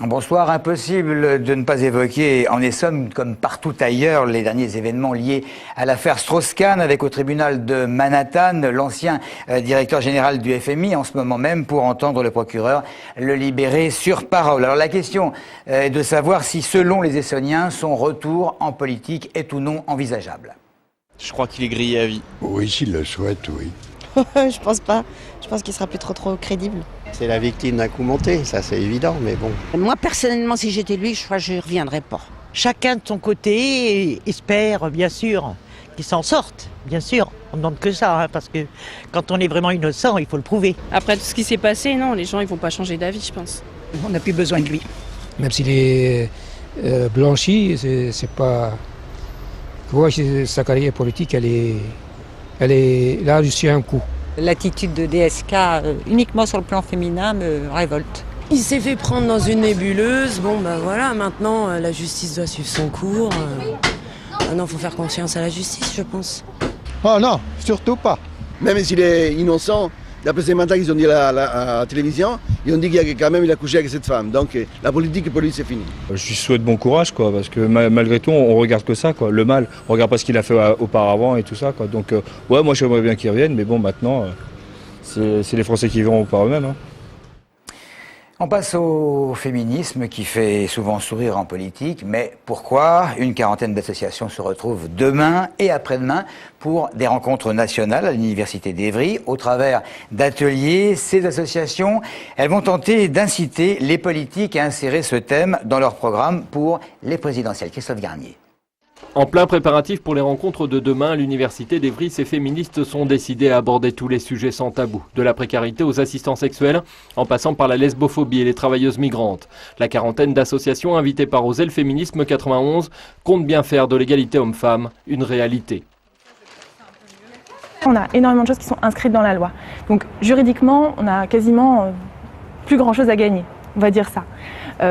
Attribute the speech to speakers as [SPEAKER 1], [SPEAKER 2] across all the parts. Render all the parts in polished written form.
[SPEAKER 1] Bonsoir. Impossible de ne pas évoquer en Essonne, comme partout ailleurs, les derniers événements liés à l'affaire Strauss-Kahn, avec au tribunal de Manhattan l'ancien directeur général du FMI en ce moment même pour entendre le procureur le libérer sur parole. Alors la question est de savoir si, selon les Essonniens, son retour en politique est ou non envisageable.
[SPEAKER 2] Je crois qu'il est grillé à vie.
[SPEAKER 3] Oui, s'il le souhaite, oui.
[SPEAKER 4] Je pense pas. Je pense qu'il sera plus trop crédible.
[SPEAKER 5] C'est la victime d'un coup monté, ça c'est évident, mais bon.
[SPEAKER 6] Moi personnellement, si j'étais lui, je crois que je ne reviendrais pas. Chacun de son côté espère, bien sûr, qu'il s'en sorte. Bien sûr, on ne demande que ça, hein, parce que quand on est vraiment innocent, il faut le prouver.
[SPEAKER 7] Après tout ce qui s'est passé, non, les gens ils vont pas changer d'avis, je pense.
[SPEAKER 8] On n'a plus besoin de lui. Même s'il est blanchi, c'est pas... Tu vois, sa carrière politique, elle est là jusqu'à un coup.
[SPEAKER 4] L'attitude de DSK uniquement sur le plan féminin me révolte.
[SPEAKER 9] Il s'est fait prendre dans une nébuleuse. Bon, bah voilà, maintenant la justice doit suivre son cours. Maintenant, il faut faire confiance à la justice, je pense.
[SPEAKER 3] Oh non, surtout pas.
[SPEAKER 10] Même s'il est innocent, d'après ces matins qu'ils ont dit à la télévision, ils ont dit qu'il a couché avec cette femme. Donc la politique pour lui, c'est fini.
[SPEAKER 11] Je lui souhaite bon courage, quoi, parce que malgré tout, on regarde que ça, quoi, le mal. On regarde pas ce qu'il a fait auparavant et tout ça, quoi. Donc, ouais, moi j'aimerais bien qu'il revienne, mais bon, maintenant, c'est les Français qui verront par eux-mêmes. Hein.
[SPEAKER 1] On passe au féminisme qui fait souvent sourire en politique, mais pourquoi une quarantaine d'associations se retrouvent demain et après-demain pour des rencontres nationales à l'Université d'Évry au travers d'ateliers? Ces associations, elles vont tenter d'inciter les politiques à insérer ce thème dans leur programme pour les présidentielles. Christophe Garnier.
[SPEAKER 12] En plein préparatif pour les rencontres de demain, à l'Université d'Évry, ces féministes sont décidées à aborder tous les sujets sans tabou, de la précarité aux assistants sexuels, en passant par la lesbophobie et les travailleuses migrantes. La quarantaine d'associations invitées par Osez Féminisme 91 compte bien faire de l'égalité homme-femme une réalité.
[SPEAKER 13] On a énormément de choses qui sont inscrites dans la loi. Donc juridiquement, on a quasiment plus grand-chose à gagner, on va dire ça.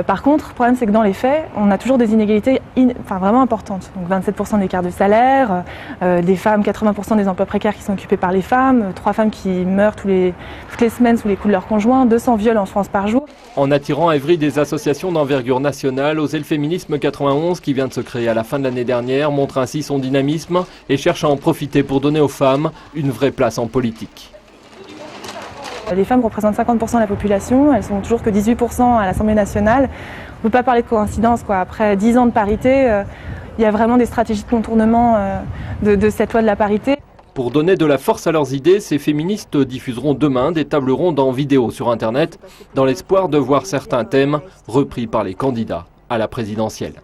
[SPEAKER 13] Par contre, le problème c'est que dans les faits, on a toujours des inégalités vraiment importantes. Donc 27% d'écart de salaire, des femmes, 80% des emplois précaires qui sont occupés par les femmes, 3 femmes qui meurent toutes les semaines sous les coups de leurs conjoints, 200 viols en France par jour.
[SPEAKER 12] En attirant à Évry des associations d'envergure nationale, Osez le Féminisme 91, qui vient de se créer à la fin de l'année dernière, montre ainsi son dynamisme et cherche à en profiter pour donner aux femmes une vraie place en politique.
[SPEAKER 13] Les femmes représentent 50% de la population, elles sont toujours que 18% à l'Assemblée nationale. On ne peut pas parler de coïncidence, quoi. Après 10 ans de parité, il y a vraiment des stratégies de contournement de cette loi de la parité.
[SPEAKER 12] Pour donner de la force à leurs idées, ces féministes diffuseront demain des tables rondes en vidéo sur Internet, dans l'espoir de voir certains thèmes repris par les candidats à la présidentielle.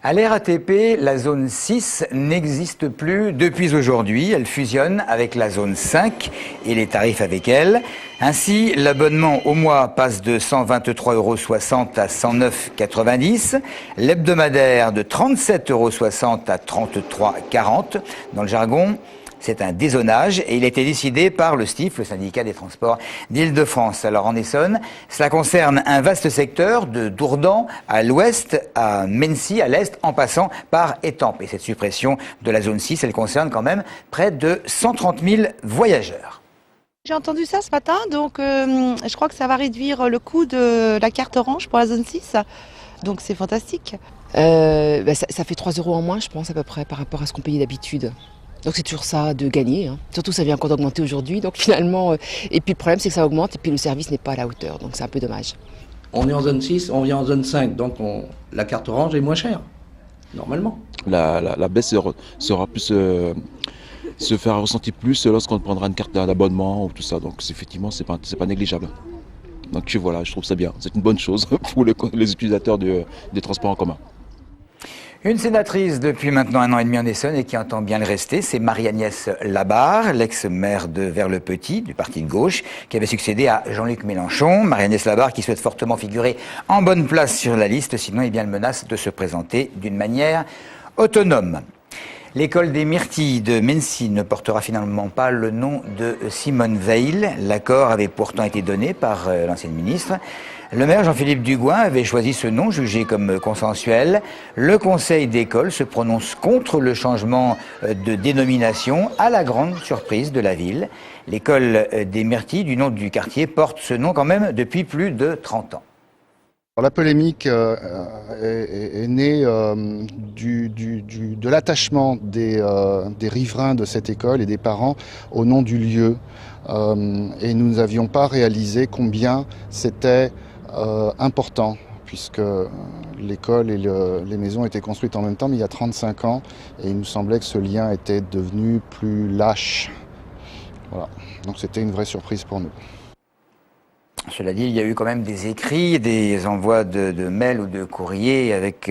[SPEAKER 1] À l'ère ATP, la zone 6 n'existe plus depuis aujourd'hui. Elle fusionne avec la zone 5 et les tarifs avec elle. Ainsi, l'abonnement au mois passe de 123,60 € à 109,90 €. L'hebdomadaire de 37,60 € à 33,40 € dans le jargon. C'est un dézonage et il a été décidé par le STIF, le syndicat des transports d'Île-de-France. Alors en Essonne, cela concerne un vaste secteur de Dourdan à l'ouest, à Mennecy à l'est, en passant par Étampes. Et cette suppression de la zone 6, elle concerne quand même près de 130 000 voyageurs.
[SPEAKER 4] J'ai entendu ça ce matin, donc je crois que ça va réduire le coût de la carte orange pour la zone 6. Donc c'est fantastique.
[SPEAKER 14] Ça fait 3 € en moins, je pense, à peu près, par rapport à ce qu'on payait d'habitude. Donc c'est toujours ça de gagner, hein. Surtout ça vient encore d'augmenter aujourd'hui, donc finalement... Et puis le problème c'est que ça augmente et puis le service n'est pas à la hauteur, donc c'est un peu dommage.
[SPEAKER 15] On est en zone 6, on vient en zone 5, donc la carte orange est moins chère, normalement.
[SPEAKER 16] La baisse sera plus... se faire ressentir plus lorsqu'on prendra une carte d'abonnement ou tout ça, donc effectivement c'est pas négligeable. Donc voilà, je trouve ça bien, c'est une bonne chose pour les utilisateurs des transports en commun.
[SPEAKER 1] Une sénatrice depuis maintenant 1 an et demi en Essonne et qui entend bien le rester, c'est Marie-Agnès Labarre, l'ex-maire de Vers-le-Petit, du parti de gauche, qui avait succédé à Jean-Luc Mélenchon. Marie-Agnès Labarre qui souhaite fortement figurer en bonne place sur la liste, sinon elle menace de se présenter d'une manière autonome. L'école des Myrtilles de Mennecy ne portera finalement pas le nom de Simone Veil. L'accord avait pourtant été donné par l'ancienne ministre. Le maire Jean-Philippe Dugouin avait choisi ce nom jugé comme consensuel. Le conseil d'école se prononce contre le changement de dénomination à la grande surprise de la ville. L'école des Myrtilles, du nom du quartier, porte ce nom quand même depuis plus de 30 ans.
[SPEAKER 3] La polémique est née de l'attachement des riverains de cette école et des parents au nom du lieu. Et nous n'avions pas réalisé combien c'était important, puisque l'école et les maisons étaient construites en même temps, mais il y a 35 ans, et il nous semblait que ce lien était devenu plus lâche. Voilà. Donc c'était une vraie surprise pour nous.
[SPEAKER 1] Cela dit, il y a eu quand même des écrits, des envois de mails ou de courriers avec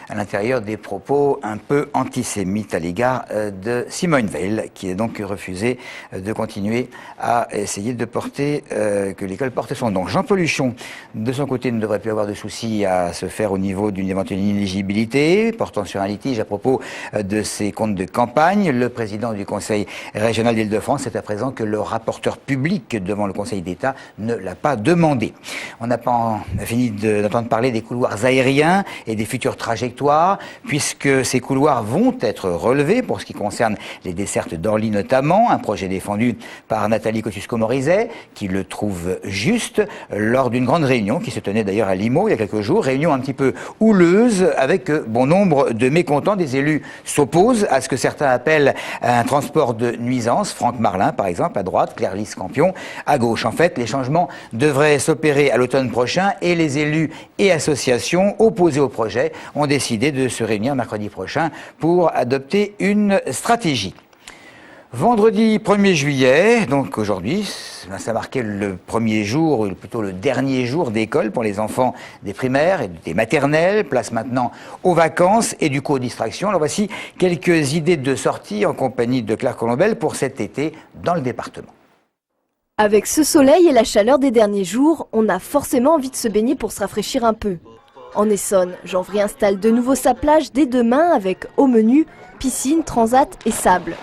[SPEAKER 1] à l'intérieur des propos un peu antisémites à l'égard de Simone Veil, qui a donc refusé de continuer à essayer de porter, que l'école porte son nom. Jean-Paul Huchon, de son côté, ne devrait plus avoir de soucis à se faire au niveau d'une éventuelle inéligibilité, portant sur un litige à propos de ses comptes de campagne. Le président du Conseil régional d'Île-de-France est à présent que le rapporteur public devant le Conseil d'État ne l'a pas demandé. On n'a pas fini d'entendre parler des couloirs aériens et des futures trajectoires, puisque ces couloirs vont être relevés pour ce qui concerne les dessertes d'Orly notamment, un projet défendu par Nathalie Kosciusko-Morizet, qui le trouve juste lors d'une grande réunion qui se tenait d'ailleurs à Limoux il y a quelques jours, réunion un petit peu houleuse avec bon nombre de mécontents. Des élus s'opposent à ce que certains appellent un transport de nuisance. Franck Marlin, par exemple, à droite, Claire-Lise Campion, à gauche. En fait, les changements devrait s'opérer à l'automne prochain et les élus et associations opposés au projet ont décidé de se réunir mercredi prochain pour adopter une stratégie. Vendredi 1er juillet, donc aujourd'hui, ça marquait le premier jour, ou plutôt le dernier jour d'école pour les enfants des primaires et des maternelles. Place maintenant aux vacances et du coup aux distractions. Alors voici quelques idées de sortie en compagnie de Claire Colombel pour cet été dans le département.
[SPEAKER 17] Avec ce soleil et la chaleur des derniers jours, on a forcément envie de se baigner pour se rafraîchir un peu. En Essonne, Jean-Vry installe de nouveau sa plage dès demain avec au menu piscine, transat et sable.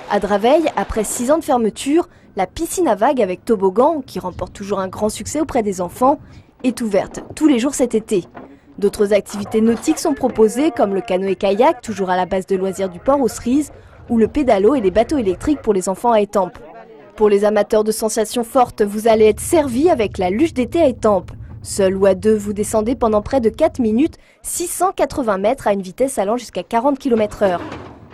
[SPEAKER 17] À Draveil, après 6 ans de fermeture, la piscine à vagues avec toboggan, qui remporte toujours un grand succès auprès des enfants, est ouverte tous les jours cet été. D'autres activités nautiques sont proposées comme le canoë-kayak, toujours à la base de loisirs du port aux Cerises, ou le pédalo et les bateaux électriques pour les enfants à Étampes. Pour les amateurs de sensations fortes, vous allez être servis avec la luge d'été à Étampes. Seul ou à deux, vous descendez pendant près de 4 minutes, 680 mètres à une vitesse allant jusqu'à 40 km/h.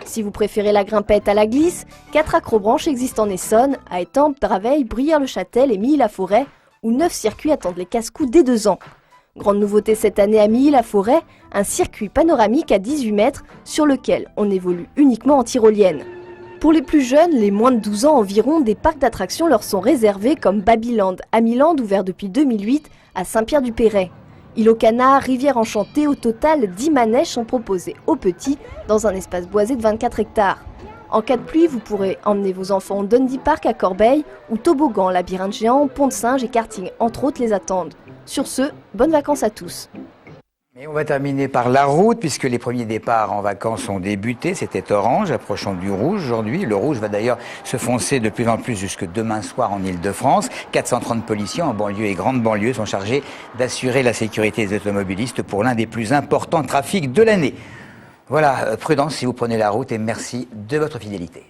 [SPEAKER 17] Si vous préférez la grimpette à la glisse, 4 acrobranches existent en Essonne, à Étampes, Draveil, Bruyères-le-Châtel et Milly-la-Forêt, où 9 circuits attendent les casse-coups dès 2 ans. Grande nouveauté cette année à Milly-la-Forêt, un circuit panoramique à 18 mètres sur lequel on évolue uniquement en tyrolienne. Pour les plus jeunes, les moins de 12 ans environ, des parcs d'attractions leur sont réservés comme Babyland, Amiland ouvert depuis 2008 à Saint-Pierre-du-Perret. Île aux Canards, Rivière Enchantée, au total 10 manèges sont proposés aux petits dans un espace boisé de 24 hectares. En cas de pluie, vous pourrez emmener vos enfants au Dundee Park à Corbeil où toboggan, labyrinthe géant, pont de singe et karting entre autres les attendent. Sur ce, bonnes vacances à tous.
[SPEAKER 1] Et on va terminer par la route, puisque les premiers départs en vacances ont débuté. C'était orange, approchant du rouge aujourd'hui. Le rouge va d'ailleurs se foncer de plus en plus jusque demain soir en Île-de-France. 430 policiers en banlieue et grande banlieue sont chargés d'assurer la sécurité des automobilistes pour l'un des plus importants trafics de l'année. Voilà, prudence si vous prenez la route et merci de votre fidélité.